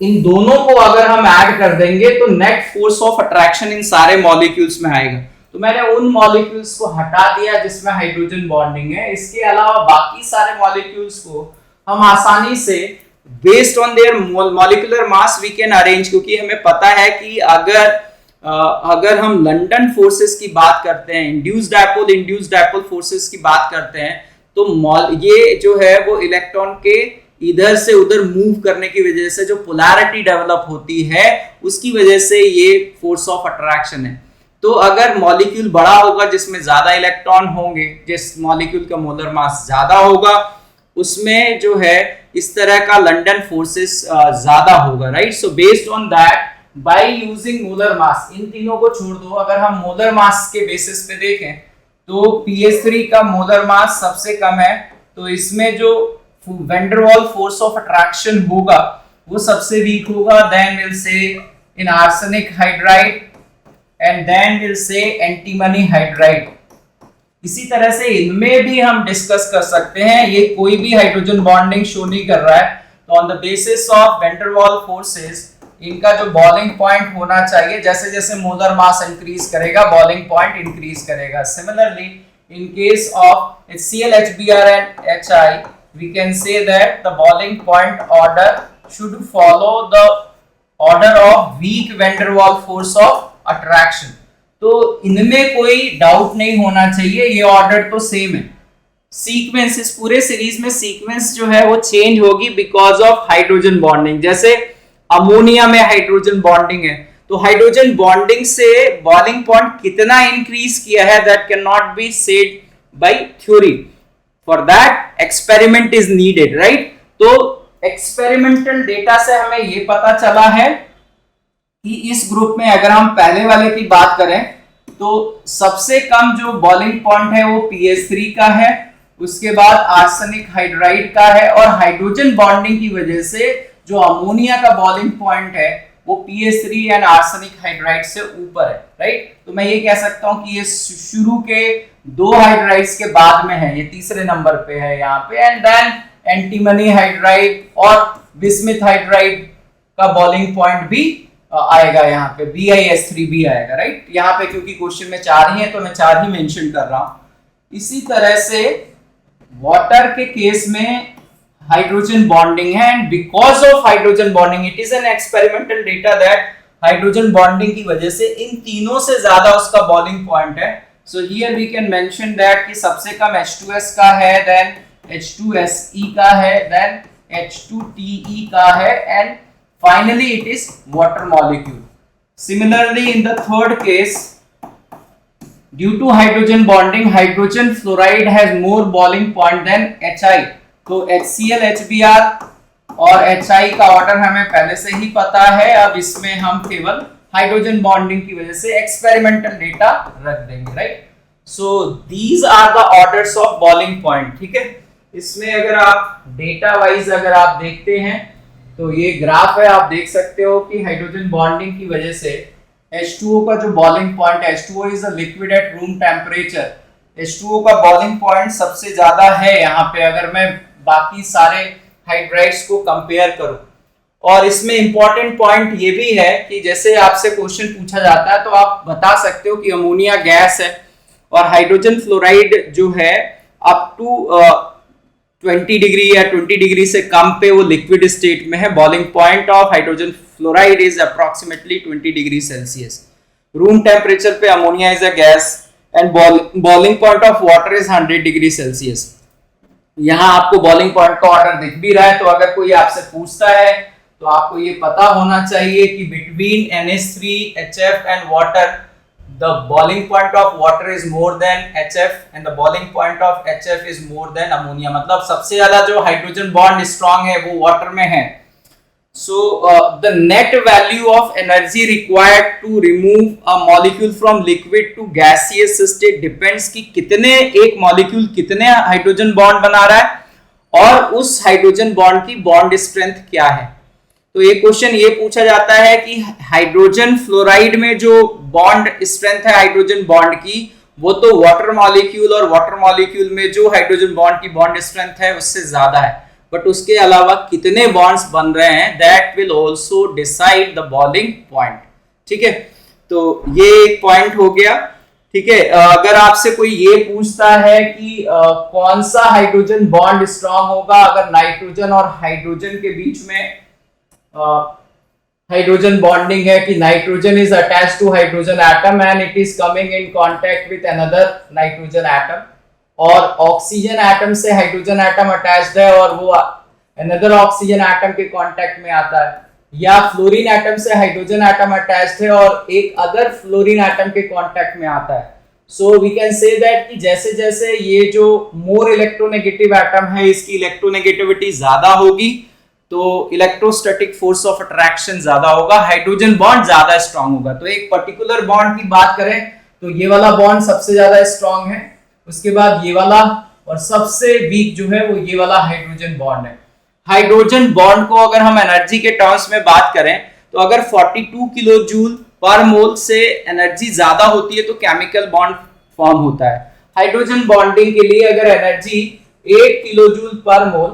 इन दोनों को अगर हम ऐड कर देंगे तो नेट फोर्स ऑफ अट्रैक्शन इन सारे मॉलिक्यूल्स में आएगा। तो मैंने उन मॉलिक्यूल्स को हटा दिया जिसमें हाइड्रोजन बॉन्डिंग है। इसके अलावा बाकी सारे मॉलिक्यूल्स को हम आसानी से based on their molecular mass we can arrange, क्योंकि हमें पता है कि अगर हम लंडन फोर्सेस की बात करते हैं, इंड्यूस्ड डायपोल फोर्सेस की बात करते हैं, तो ये जो है वो इलेक्ट्रॉन के इधर से उधर मूव करने की वजह से जो पोलैरिटी डेवलप होती है उसकी वजह से ये फोर्स ऑफ अट्रैक्शन है। तो अगर मॉलिक्यूल बड़ा होगा जिसमें ज्यादा इलेक्ट्रॉन होंगे, जिस मॉलिक्यूल का मोलर मास ज्यादा होगा, उसमें जो है इस तरह का लंडन फोर्सेस ज्यादा होगा, right. So based on that by using molar mass, इन तीनों को छोड़ दो, अगर हम मोलर मास के बेसिस पे देखें तो pH3 का मोलर मास सबसे कम है, तो इसमें जो van der Waals force of attraction होगा वो सबसे वीक होगा। Then will say in arsenic hydride and then will say antimony hydride. इसी तरह से इनमें भी हम डिस्कस कर सकते हैं। ये कोई भी हाइड्रोजन बॉन्डिंग शो नहीं कर रहा है, तो on the basis of van der Waals forces इनका जो बॉइलिंग पॉइंट होना चाहिए, जैसे जैसे मोलर मास इंक्रीज करेगा बॉइलिंग पॉइंट इंक्रीज करेगा। Similarly in case of HCl, HBr and HI we can say that the boiling point order should follow the order of weak van der Waals force of attraction। तो इनमें कोई doubt नहीं होना चाहिए, ये order तो same है। Sequence, इस पूरे सीरीज में सीक्वेंस जो है वो चेंज होगी बिकॉज ऑफ हाइड्रोजन बॉन्डिंग। जैसे अमोनिया में हाइड्रोजन बॉन्डिंग है, तो हाइड्रोजन बॉन्डिंग से बॉइलिंग पॉइंट कितना इंक्रीज किया है that can not be said bye theory, for that experiment is needed, right. तो एक्सपेरिमेंटल डेटा से हमें ये पता चला है कि इस ग्रुप में अगर हम पहले वाले की बात करें तो सबसे कम जो बॉइलिंग पॉइंट है वो pH3 का है, उसके बाद आर्सेनिक हाइड्राइड का है, और हाइड्रोजन बॉन्डिंग की वजह से जो अमोनिया का बॉइलिंग पॉइंट है वो pH3 एंड आर्सेनिक हाइड्राइड से ऊपर है, राइट। तो मैं ये कह सकता हूं कि ये शुरू के दो हाइड्राइड्स के बाद में है, ये तीसरे नंबर पे है यहाँ पे। एंड देन एंटीमनी हाइड्राइड और बिस्मिथ हाइड्राइड का बॉइलिंग पॉइंट भी आएगा, यहाँ पे BiS3 भी आएगा, राइट। यहाँ पे क्योंकि क्वेश्चन में 4 ही है तो मैं 4 ही मेंशन कर रहा हूं। इसी तरह से वाटर के केस में हाइड्रोजन बॉन्डिंग है, and because of hydrogen bonding it is an experimental data that hydrogen bonding की वजह से इन तीनों से ज्यादा उसका बॉइलिंग पॉइंट है। So here we can mention that कि सबसे कम H2S का है, देन H2SE का है, देन H2TE का है, and finally it is water molecule. Similarly in the third case, due to hydrogen bonding, hydrogen fluoride has more boiling point than HI. तो HCl, HBr और HI का order हमें पहले से ही पता है, अब इसमें हम केवल हाइड्रोजन बॉन्डिंग की वजह से एक्सपेरिमेंटल डेटा रख देंगे, right. So these are the orders of boiling point, ठीक है। इसमें अगर आप डेटा वाइज अगर आप देखते हैं तो ये ग्राफ है, आप देख सकते हो कि हाइड्रोजन बॉन्डिंग की वजह से H2O का जो बॉइलिंग पॉइंट है, H2O is a liquid at room temperature, H2O का बॉइलिंग पॉइंट सबसे ज्यादा है यहाँ पे अगर मैं बाकी सारे हाइड्राइड्स को कंपेयर करूं। और इसमें इंपॉर्टेंट पॉइंट ये भी है कि जैसे आपसे क्वेश्चन पूछा जाता है तो आप बता सकते हो कि अमोनिया गैस है और हाइड्रोजन फ्लोराइड जो है अप टू 20 डिग्री या 20 डिग्री से कम पे वो लिक्विड स्टेट में है। Boiling point of hydrogen fluoride is approximately 20 degree Celsius. Room temperature पे ammonia is a gas and boiling point of water is 100 degree Celsius. यहाँ आपको बॉइलिंग पॉइंट का ऑर्डर दिख भी रहा है, तो अगर कोई आपसे पूछता है तो आपको ये पता होना चाहिए कि between NH3 HF and water the boiling point of water is more than HF and the boiling point of HF is more than ammonia. मतलब सबसे ज्यादा जो हाइड्रोजन बॉन्ड स्ट्रांग है वो वाटर में है। So the net value of energy required to remove a molecule from liquid to gaseous state depends कि कितने एक मॉलिक्यूल कितने हाइड्रोजन बॉन्ड बना रहा है और उस हाइड्रोजन बॉन्ड की बॉन्ड स्ट्रेंथ क्या है। तो एक क्वेश्चन ये पूछा जाता है कि हाइड्रोजन फ्लोराइड में जो बॉन्ड स्ट्रेंथ है हाइड्रोजन बॉन्ड की, वो तो वाटर मॉलिक्यूल और वाटर मॉलिक्यूल में जो हाइड्रोजन बॉन्ड की बॉन्ड स्ट्रेंथ है उससे ज्यादा है, बट उसके अलावा कितने बॉन्ड्स बन रहे हैं that will also decide the boiling point. ठीक है, तो ये एक पॉइंट हो गया। ठीक है, अगर आपसे कोई ये पूछता है कि कौन सा हाइड्रोजन बॉन्ड स्ट्रांग होगा अगर नाइट्रोजन और हाइड्रोजन के बीच में हाइड्रोजन बॉन्डिंग है कि nitrogen is attached to hydrogen atom and it is coming in contact with another nitrogen atom, और ऑक्सीजन एटम से हाइड्रोजन एटम अटैच्ड है और वो अनदर ऑक्सीजन एटम के कांटेक्ट में आता है, या फ्लोरीन एटम से हाइड्रोजन एटम अटैच्ड है और एक अदर फ्लोरीन एटम के कांटेक्ट में आता है। So we can say that कि जैसे जैसे ये जो मोर इलेक्ट्रोनेगेटिव एटम है इसकी इलेक्ट्रोनेगेटिविटी ज्यादा होगी तो इलेक्ट्रोस्टैटिक फोर्स ऑफ अट्रैक्शन ज्यादा होगा, हाइड्रोजन बॉन्ड ज्यादा स्ट्रांग होगा। तो एक पर्टिकुलर बॉन्ड की बात करें तो ये वाला बॉन्ड सबसे ज्यादा स्ट्रांग है, उसके बाद ये वाला, और सबसे वीक जो है वो ये वाला हाइड्रोजन बॉन्ड है। हाइड्रोजन बॉन्ड को अगर हम एनर्जी के टर्म्स में बात करें तो अगर 42 किलो जूल पर मोल से एनर्जी ज्यादा होती है तो केमिकल बॉन्ड फॉर्म होता है। हाइड्रोजन बॉन्डिंग के लिए अगर एनर्जी 8 किलो जूल पर मोल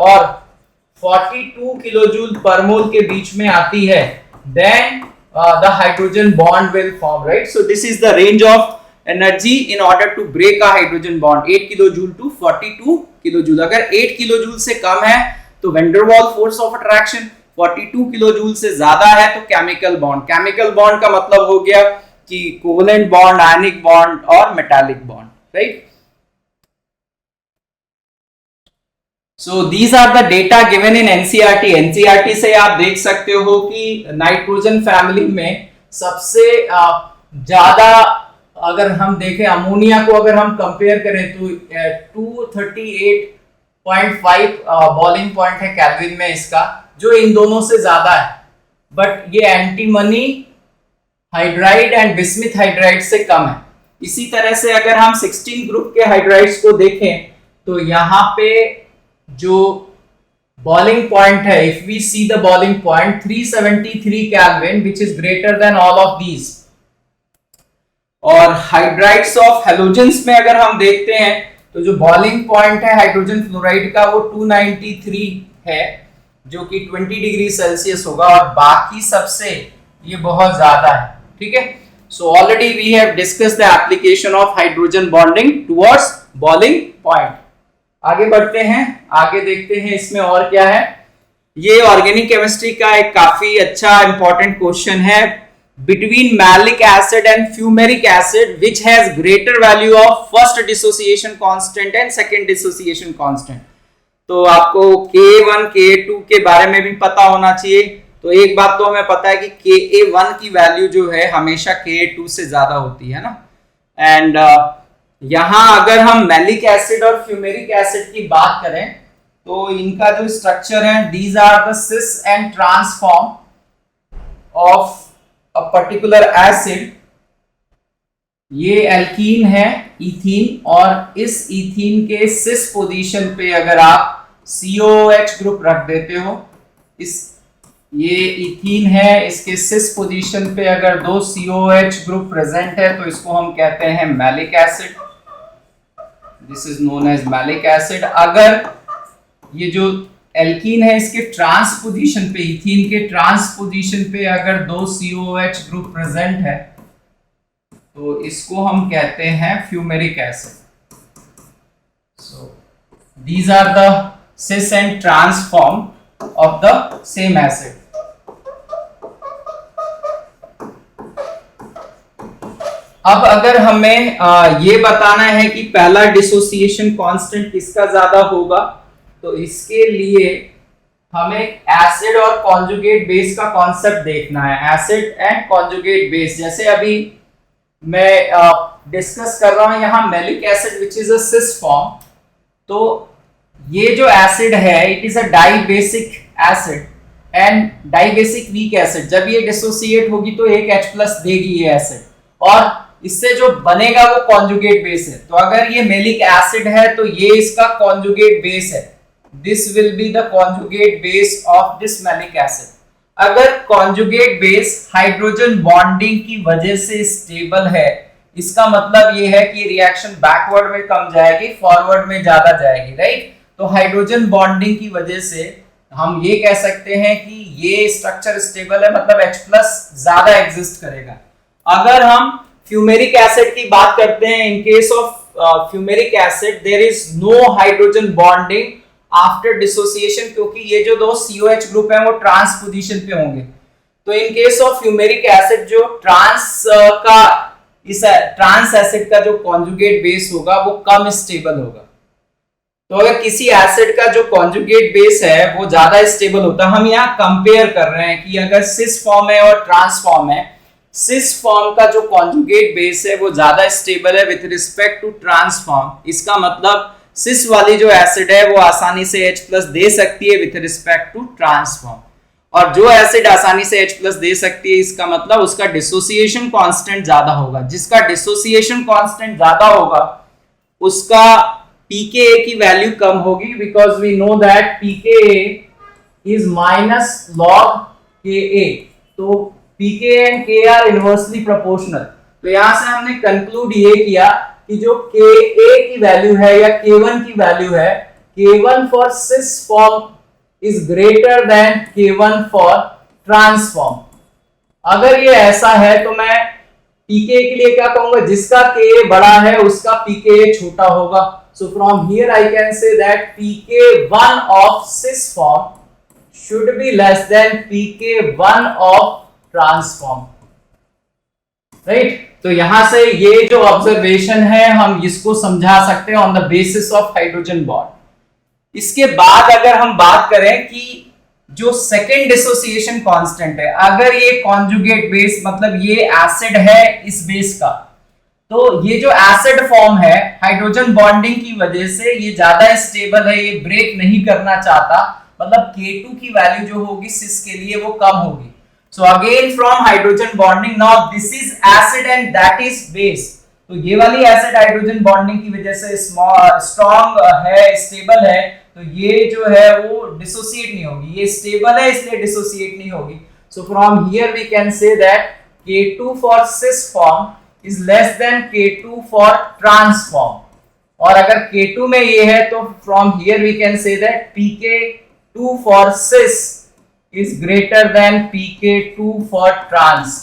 और 42 किलो जूल पर मोल के बीच में आती है then the hydrogen bond will form, right. So this is the range of energy in order to break a hydrogen bond, 8 kilo joule to 42 kilo joule. अगर 8 kilo joule से कम है तो van der Waals force of attraction, 42 kilo joule से ज्यादा है तो chemical bond. Chemical bond का मतलब हो गया कि कोवेलेंट बॉन्ड, आयनिक बॉन्ड और metallic bond, right. So these are the data given in NCERT। NCERT से आप देख सकते हो कि नाइट्रोजन फैमिली में सबसे ज्यादा अगर हम देखें अमोनिया को अगर हम कंपेयर करें तो 238.5 बॉइलिंग पॉइंट है केल्विन में इसका, जो इन दोनों से ज्यादा है, बट ये antimony hydride and bismuth hydride से कम है। इसी तरह से अगर हम 16 ग्रुप के हाइड्राइड्स को देखें तो यहाँ पे जो बॉइलिंग पॉइंट है, if we see the boiling point 373 kelvin which is greater than all of these. और हाइड्राइड्स ऑफ हैलोजेंस में अगर हम देखते हैं तो जो बॉइलिंग पॉइंट है हाइड्रोजन फ्लोराइड का वो 293 है जो कि 20 डिग्री सेल्सियस होगा, और बाकी सबसे ये बहुत ज्यादा है। ठीक है, so already we have discussed the application of hydrogen bonding towards boiling point. आगे बढ़ते हैं, आगे देखते हैं इसमें और क्या है। ये ऑर्गेनिक केमिस्ट्री का एक काफी अच्छा इंपॉर्टेंट क्वेश्चन है, between malic acid and fumaric acid which has greater value of first dissociation constant and second dissociation constant। तो आपको Ka1 Ka2 के बारे में भी पता होना चाहिए। तो एक बात तो हमें पता है कि Ka1 की वैल्यू जो है हमेशा Ka2 से ज्यादा होती है ना। एंड यहाँ अगर हम मैलिक एसिड और फ्यूमेरिक एसिड की बात करें तो इनका जो स्ट्रक्चर है, these are the cis and trans form of a particular acid. ये एल्कीन है इथीन, और इस इथीन के सिस पोजीशन पे अगर आप COOH ग्रुप रख देते हो, इस ये इथीन है, इसके सिस पोजीशन पे अगर दो COOH ग्रुप प्रेजेंट है तो इसको हम कहते हैं maleic acid. This is known as maleic acid. अगर ये जो एल्कीन है इसके ट्रांस पोजीशन पे, इथीन के ट्रांस पोजीशन पे अगर दो COOH ग्रुप प्रेजेंट है तो इसको हम कहते हैं fumaric acid. So these are the cis and trans form of the same acid. अब अगर हमें ये बताना है कि पहला डिसोसिएशन कांस्टेंट किसका ज्यादा होगा, तो इसके लिए हमें एसिड और कॉन्जुगेट बेस का कॉन्सेप्ट देखना है। एसिड एंड कॉन्जुगेट बेस, जैसे अभी मैं डिस्कस कर रहा हूं यहाँ maleic acid which is a cis form. तो ये जो एसिड है it is a dibasic acid and dibasic weak acid. जब ये डिसोसिएट होगी तो एक H+ देगी ये एसिड, और इससे जो बनेगा वो कॉन्जुगेट बेस है। तो अगर ये मेलिक एसिड है तो ये इसका कॉन्जुगेट बेस है। This will be the conjugate base of this malic acid. अगर कॉन्जुगेट बेस हाइड्रोजन बॉन्डिंग की वजह से स्टेबल है, इसका मतलब ये है कि रिएक्शन बैकवर्ड में कम जाएगी, फॉरवर्ड में ज्यादा जाएगी, राइट। तो हाइड्रोजन बॉन्डिंग की वजह से हम ये कह सकते हैं कि ये स्ट्रक्चर स्टेबल है, मतलब H+ ज्यादा एग्जिस्ट करेगा। अगर हम फ्यूमेरिक एसिड की बात करते हैं, in case of fumaric acid there is no hydrogen bonding after dissociation, क्योंकि ये जो दो COH ग्रुप है वो ट्रांस पोजीशन पे होंगे। तो इन केस ऑफ फ्यूमेरिक एसिड जो ट्रांस एसिड का जो कॉन्जुगेट बेस होगा वो कम स्टेबल होगा। तो अगर किसी एसिड का जो कॉन्जुगेट बेस है वो ज्यादा स्टेबल होता है, हम यहाँ कंपेयर कर रहे हैं कि अगर सिस फॉर्म है और ट्रांस फॉर्म है, सिस फॉर्म का जो कॉन्जुगेट बेस है वो ज्यादा स्टेबल है with respect to trans form. इसका मतलब सिस वाली जो एसिड है वो आसानी से H+ दे सकती है with respect to trans form, और जो एसिड आसानी से H+ दे सकती है इसका मतलब उसका डिसोसिएशन कांस्टेंट ज्यादा होगा। जिसका डिसोसिएशन कांस्टेंट ज्यादा होगा उसका pKa की वैल्यू कम होगी, because we know that pKa is minus log Ka। तो pKa and Ka are inversely proportional. तो यहां से हमने कंक्लूड ये किया कि जो Ka की वैल्यू है या K1 की वैल्यू है, K1 for cis form is greater than K1 for trans form. अगर ये ऐसा है तो मैं pKa के लिए क्या कहूंगा, जिसका Ka बड़ा है उसका pKa छोटा होगा। So from here I can say that pK1 of cis form should be less than pK1 of trans form, right? तो यहां से ये जो ऑब्जर्वेशन है हम इसको समझा सकते हैं on the basis of hydrogen bond. इसके बाद अगर हम बात करें कि जो सेकेंड डिसोसिएशन कांस्टेंट है, अगर ये कॉन्जुगेट बेस मतलब ये एसिड है इस बेस का, तो ये जो एसिड फॉर्म है हाइड्रोजन बॉन्डिंग की वजह से ये ज्यादा स्टेबल है, ये ब्रेक नहीं करना चाहता, मतलब K2 की वैल्यू जो होगी सिस के लिए वो कम होगी। So again from hydrogen bonding, now this is acid and that is base. तो ये वाली एसिड हाइड्रोजन बॉन्डिंग की वजह से स्ट्रॉन्ग है, स्टेबल है, तो ये जो है वो डिसोसिएट नहीं होगी, ये स्टेबल है इसलिए डिसोसिएट नहीं होगी। So from here we can say that K2 for cis form is less than K2 for trans form, और अगर K2 में ये है तो from here we can say that pK2 for cis is greater than pK2 for trans।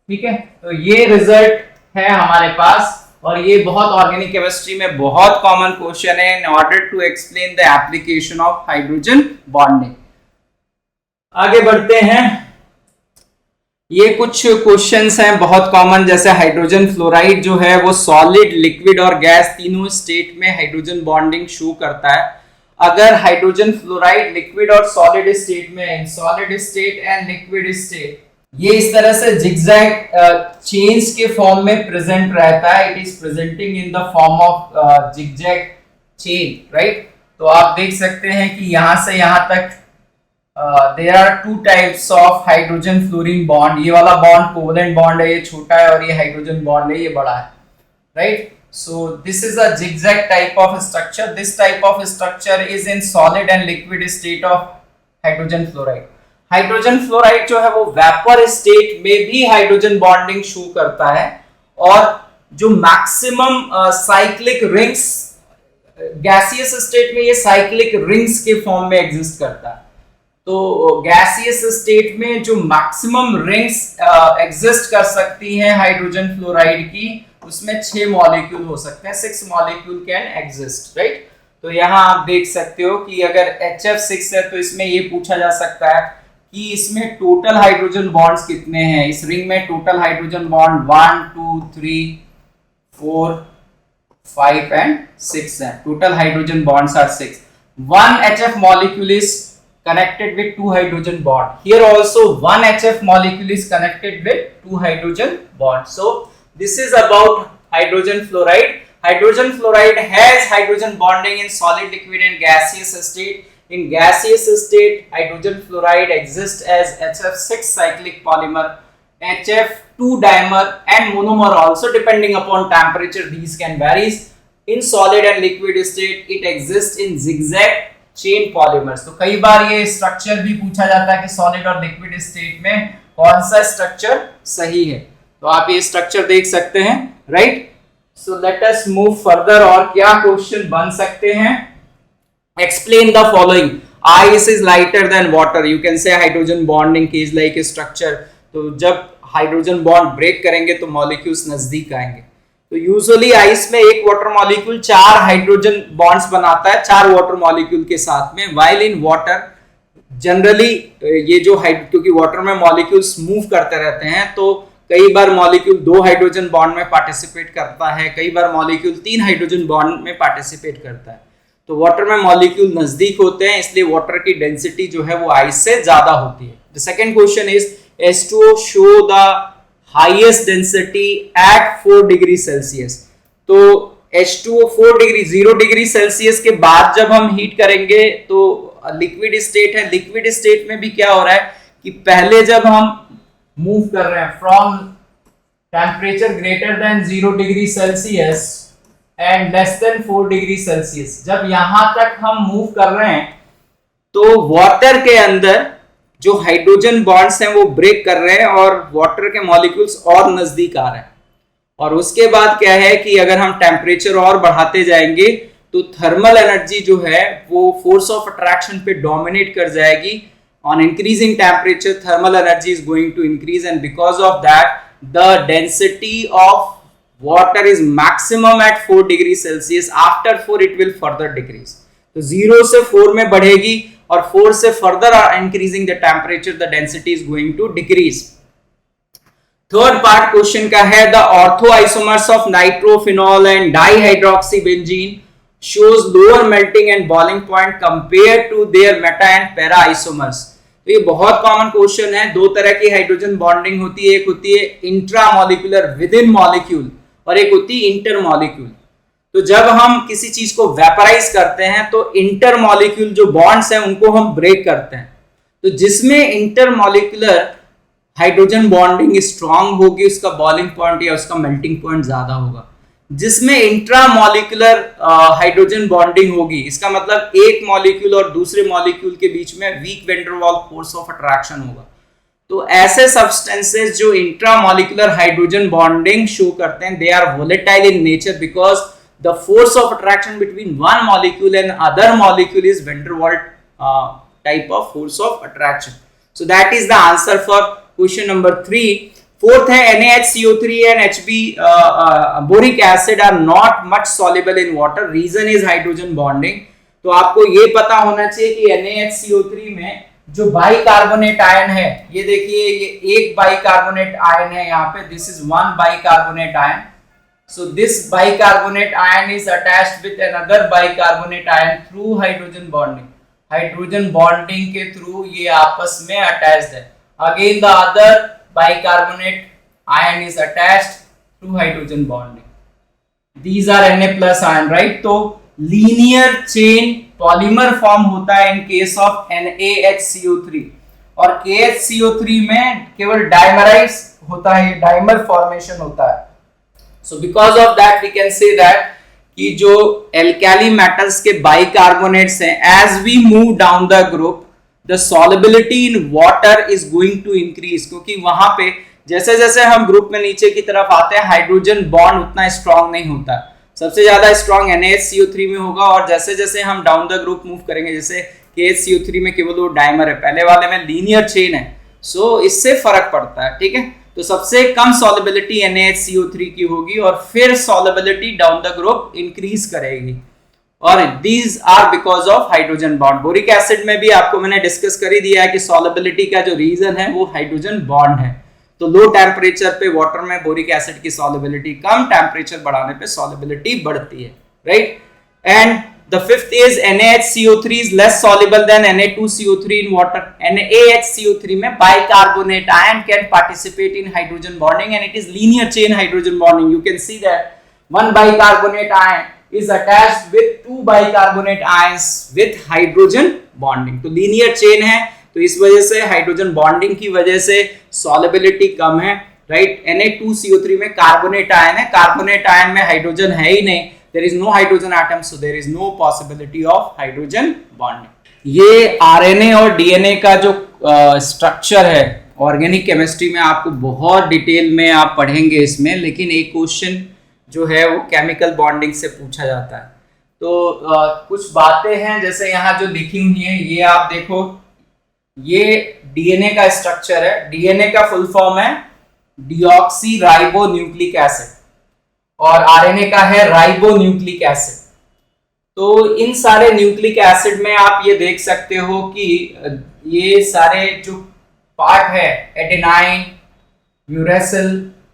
ठीक है, तो ये रिजल्ट है हमारे पास, और ये बहुत ऑर्गेनिक केमिस्ट्री में बहुत कॉमन क्वेश्चन है in order to explain the application of hydrogen bonding. आगे बढ़ते हैं, ये कुछ क्वेश्चंस हैं बहुत कॉमन, जैसे हाइड्रोजन फ्लोराइड जो है वो सॉलिड, लिक्विड और गैस तीनों स्टेट में हाइड्रोजन बॉन्डिंग शो करता है। अगर हाइड्रोजन फ्लोराइड लिक्विड और सॉलिड स्टेट में, in solid state and liquid state, ये इस तरह से जिगजैग चेन्स के फॉर्म में प्रेजेंट रहता है, it is presenting in the form of zigzag chain, right. तो आप देख सकते हैं कि यहां से यहां तक there are two types of hydrogen fluorine bond। ये वाला बॉन्ड कोवेलेंट बॉन्ड है, ये छोटा है, और ये हाइड्रोजन बॉन्ड है, ये बड़ा है, right. So this is a zigzag type of structure। This type of structure is in solid and liquid state of hydrogen fluoride। Hydrogen fluoride जो है वो वेपर स्टेट में भी हाइड्रोजन बॉन्डिंग शो करता है, और जो maximum cyclic rings, gaseous state में ये साइक्लिक रिंग्स के फॉर्म में एग्जिस्ट करता है। तो गैसियस स्टेट में जो मैक्सिमम रिंग्स एग्जिस्ट कर सकती हैं हाइड्रोजन फ्लोराइड की, उसमें 6 मॉलिक्यूल हो सकते हैं, 6 मॉलिक्यूल कैन एग्जिस्ट, राइट। तो यहाँ आप देख सकते हो कि अगर HF6 है तो इसमें ये पूछा जा सकता है कि इसमें टोटल हाइड्रोजन बॉन्ड्स कितने हैं। इस रिंग में टोटल हाइड्रोजन बॉन्ड 1 2 3 4 5 and 6 है। Total hydrogen bonds are 6। One HF molecule is connected with two hydrogen bond. Here also one HF molecule is connected with two hydrogen bonds. So this is about hydrogen fluoride. Hydrogen fluoride has hydrogen bonding in solid, liquid and gaseous state. In gaseous state, hydrogen fluoride exists as HF6 cyclic polymer, HF2 dimer and monomer also, depending upon temperature these can vary. In solid and liquid state it exists in zigzag chain polymers. तो कई बार ये structure भी पूछा जाता है कि solid और liquid state में कौन सा स्ट्रक्चर सही है। तो आप ये स्ट्रक्चर देख सकते हैं, right. So let us move further. और क्या क्वेश्चन बन सकते हैं? Explain the following. Ice is lighter than water, you can say hydrogen bonding cage like structure. तो जब हाइड्रोजन बॉन्ड ब्रेक करेंगे तो मॉलिक्यूल्स नजदीक आएंगे। तो यूजुअली आइस में एक वाटर मॉलिक्यूल 4 हाइड्रोजन बॉन्ड्स बनाता है 4 वाटर मॉलिक्यूल के साथ में, वाइल इन वाटर जनरली ये जो क्योंकि वाटर में मॉलिक्यूल्स मूव करते रहते हैं तो कई बार मॉलिक्यूल 2 हाइड्रोजन बॉन्ड में पार्टिसिपेट करता है, कई बार मॉलिक्यूल 3 हाइड्रोजन बॉन्ड में पार्टिसिपेट करता है। तो वाटर में मॉलिक्यूल नजदीक होते हैं, इसलिए वाटर की डेंसिटी जो है वो आइस से ज्यादा होती है। The second question is H2O show the highest density at 4 degree Celsius. तो H2O 4 डिग्री 0 डिग्री सेल्सियस के बाद जब हम हीट करेंगे तो लिक्विड स्टेट है। लिक्विड स्टेट में भी क्या हो रहा है कि पहले जब हम मूव कर रहे हैं from temperature greater than 0 degree Celsius and less than 4 degree Celsius, जब यहां तक हम मूव कर रहे हैं तो वाटर के अंदर जो हाइड्रोजन बॉन्ड्स हैं वो ब्रेक कर रहे हैं और वाटर के मॉलिक्यूल्स और नजदीक आ रहे हैं। और उसके बाद क्या है कि अगर हम टेम्परेचर और बढ़ाते जाएंगे तो थर्मल एनर्जी जो है वो फोर्स ऑफ अट्रैक्शन पे डोमिनेट कर जाएगी। On increasing temperature thermal energy is going to increase and because of that the density of water is maximum at 4 degree Celsius. After 4 it will further decrease. तो 0 से 4 में बढ़ेगी और 4 से further increasing the temperature the density is going to decrease. Third part question का है the ortho isomers of nitrophenol and डाइहाइड्रोक्सीबेंजीन shows lower melting and boiling point compare to their meta and para isomers. तो ये बहुत common question है। 2 तरह की hydrogen bonding होती है, एक होती है intra molecular with in molecule और एक होती है इंटर मॉलिक्यूल। तो जब हम किसी चीज को वेपराइज करते हैं तो इंटर मॉलिक्यूल जो बॉन्ड्स हैं उनको हम ब्रेक करते हैं। तो जिसमें inter molecular hydrogen bonding strong होगी उसका बॉइलिंग पॉइंट या उसका मेल्टिंग पॉइंट ज्यादा होगा। जिसमें इंट्रा मॉलिक्यूलर हाइड्रोजन बॉन्डिंग होगी, इसका मतलब एक मॉलिक्यूल और दूसरे मॉलिक्यूल के बीच में weak van der Waals force of attraction होगा। तो ऐसे सब्सटेंसेस जो intramolecular hydrogen bonding show करते हैं they are volatile in nature because the force of attraction between one molecule and other molecule is van der Waals type of force of attraction. So that is the answer for question number 3. Fourth है NaHCO3 and HB boric acid are not much soluble in water. Reason is hydrogen bonding. तो आपको ये पता होना चाहिए कि NaHCO3 में जो बाइकार्बोनेट आयन है, ये देखिए ये एक बाइकार्बोनेट आयन है यहाँ पे, this is one bicarbonate ion. So this bicarbonate ion is attached with another bicarbonate ion through hydrogen bonding. Hydrogen bonding के through ये आपस में attached है. Again the other bicarbonate ion is attached through hydrogen bonding. These are Na plus ion, right? तो linear chain polymer form होता है in case of NaHCO3 और KHCO3 में केवल डाइमराइज होता है, डाइमर फॉर्मेशन होता है। So because of that we can say that कि जो alkali metals के bicarbonate हैं, as we move down the group the solubility in water is going to increase, क्योंकि वहां पे जैसे जैसे हम ग्रुप में नीचे की तरफ आते हैं हाइड्रोजन बॉन्ड उतना स्ट्रांग नहीं होता। सबसे ज्यादा स्ट्रांग NaHCO3 में होगा और जैसे जैसे हम डाउन द ग्रुप मूव करेंगे, जैसे KHCO3 में केवल वो डाइमर है, पहले वाले में लीनियर चेन है, सो इससे फर्क पड़ता है। ठीक है, तो सबसे कम सॉलिबिलिटी NaHCO3 की होगी और फिर solubility down the group increase करेगी। और these are because of hydrogen bond. Boric acid में भी आपको मैंने डिस्कस कर ही दिया है कि सॉलिबिलिटी का जो रीजन है वो हाइड्रोजन बॉन्ड है। तो लो टेम्परेचर पे वाटर में बोरिक एसिड की सॉलिबिलिटी कम, टेम्परेचर बढ़ाने पे सॉलिबिलिटी बढ़ती है, right. And the fifth is NaHCO3 is less soluble than Na2CO3 in water. NaHCO3 में bicarbonate ion can participate in hydrogen bonding and it is linear chain hydrogen bonding. You can see that one bicarbonate ion is attached with two bicarbonate ions with hydrogen bonding. तो linear chain है, तो इस वजह से hydrogen bonding की वजह से solubility कम है, राइट। Na2CO3 में कार्बोनेट आयन है, कार्बोनेट आयन में हाइड्रोजन है ही नहीं, there is no hydrogen atom, so there is no possibility of hydrogen bonding. ये RNA और DNA का जो स्ट्रक्चर है ऑर्गेनिक केमिस्ट्री में आपको बहुत डिटेल में आप पढ़ेंगे इसमें, लेकिन एक क्वेश्चन जो है वो केमिकल बॉन्डिंग से पूछा जाता है। तो कुछ बातें हैं जैसे यहाँ जो लिखी हुई है, ये आप देखो, ये DNA का स्ट्रक्चर है। DNA का फुल फॉर्म है डिऑक्सी राइबो न्यूक्लिक एसिड और आरएनए का है राइबो न्यूक्लिक एसिड। तो इन सारे न्यूक्लिक एसिड में आप ये देख सकते हो कि ये सारे जो पार्ट है adenine, uracil,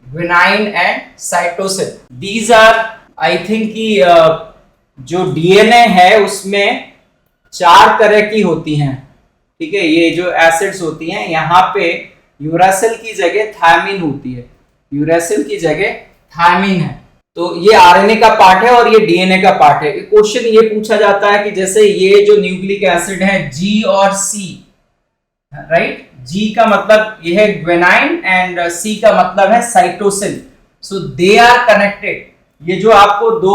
guanine and cytosine, these are I think कि जो डीएनए है उसमें 4 तरह की होती हैं, ठीक है। ये जो एसिड्स होती हैं, यहाँ पे यूरेसिल की जगह थायमिन होती है, यूरेसिल की जगह थायमिन है। तो ये आरएनए का पार्ट है और ये डीएनए का पार्ट है। क्वेश्चन ये पूछा जाता है कि जैसे ये जो न्यूक्लिक एसिड है जी और सी, राइट, जी का मतलब ये है ग्वेनाइन एंड सी का मतलब है cytosine, so they are connected. ये जो आपको 2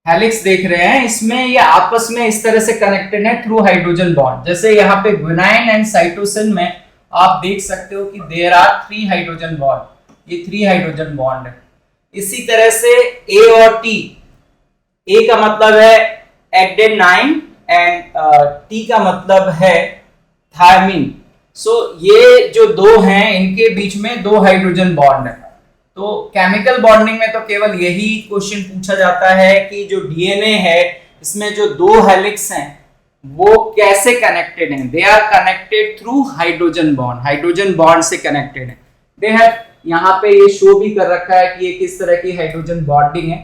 हेलिक्स देख रहे हैं, इसमें ये आपस में इस तरह से कनेक्टेड है थ्रू हाइड्रोजन बॉन्ड। जैसे यहाँ पे ग्वेनाइन एंड साइटोसिन में आप देख सकते हो कि देयर आर 3 हाइड्रोजन बॉन्ड, ये 3 हाइड्रोजन बॉन्ड है। इसी तरह से ए और टी, ए का मतलब है एडेनाइन एंड टी का मतलब है थायमिन। सो ये जो 2 हैं इनके बीच में 2 हाइड्रोजन बॉन्ड है। तो केमिकल बॉन्डिंग में तो केवल यही क्वेश्चन पूछा जाता है कि जो डीएनए है इसमें जो 2 हेलिक्स हैं वो कैसे कनेक्टेड हैं। They are connected through hydrogen bond, hydrogen bond से कनेक्टेड है। दे हैव यहाँ पे ये शो भी कर रखा है कि ये किस तरह की हाइड्रोजन बॉन्डिंग है।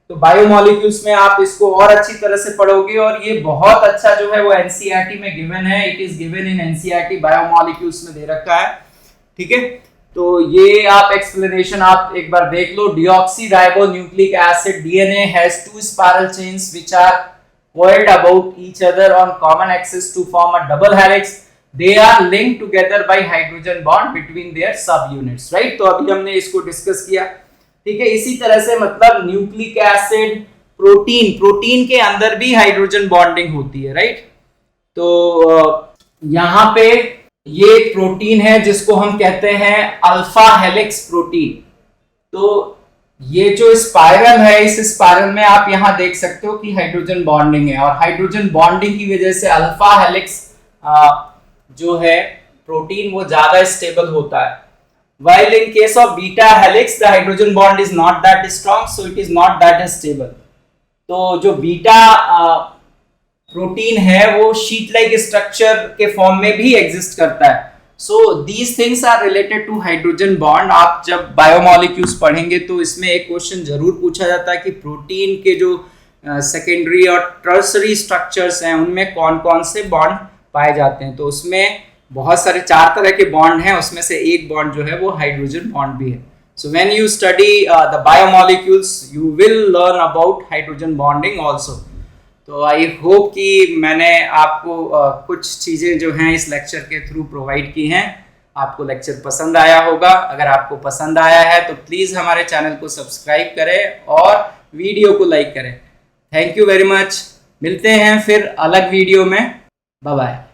तो बायोमोलिक्यूल्स में आप इसको और अच्छी तरह से पढ़ोगे और ये बहुत अच्छा जो है वो एनसीईआरटी में गिवन है, it is given in NCERT, biomolecules में दे रखा है, ठीक है। तो ये आप एक्सप्लेनेशन आप एक बार देख लो। Deoxyribonucleic acid DNA has 2 spiral chains which are coiled about each other on common axis to form a double helix. They are linked together by hydrogen bond between their subunits, right? तो अभी हमने इसको discuss किया, ठीक है। इसी तरह से मतलब न्यूक्लिक एसिड, प्रोटीन, प्रोटीन के अंदर भी हाइड्रोजन बॉन्डिंग होती है, राइट। तो यहाँ पे ये एक प्रोटीन है जिसको हम कहते हैं अल्फा हेलिक्स प्रोटीन। तो ये जो स्पाइरल है, इस स्पाइरल में आप यहां देख सकते हो कि हाइड्रोजन बॉन्डिंग है और हाइड्रोजन बॉन्डिंग की वजह से अल्फा हेलिक्स जो है प्रोटीन वो ज्यादा स्टेबल होता है। While in case of beta helix the hydrogen bond is not that strong, so it is not that stable. तो जो बीटा प्रोटीन है वो शीट लाइक स्ट्रक्चर के फॉर्म में भी एग्जिस्ट करता है। So these things are related to hydrogen bond. आप जब बायोमोलिक्यूल्स पढ़ेंगे तो इसमें एक क्वेश्चन जरूर पूछा जाता है कि प्रोटीन के जो सेकेंडरी और टर्सरी स्ट्रक्चर्स हैं उनमें कौन कौन से बॉन्ड पाए जाते हैं। तो उसमें बहुत सारे 4 तरह के बॉन्ड हैं, उसमें से एक बॉन्ड जो है वो हाइड्रोजन बॉन्ड भी है। So when you study the biomolecules you will learn about hydrogen bonding also. तो आई होप कि मैंने आपको कुछ चीज़ें जो हैं इस लेक्चर के थ्रू प्रोवाइड की हैं। आपको लेक्चर पसंद आया होगा। अगर आपको पसंद आया है तो प्लीज़ हमारे चैनल को सब्सक्राइब करें और वीडियो को लाइक करें। Thank you very much. मिलते हैं फिर अलग वीडियो में। Bye bye.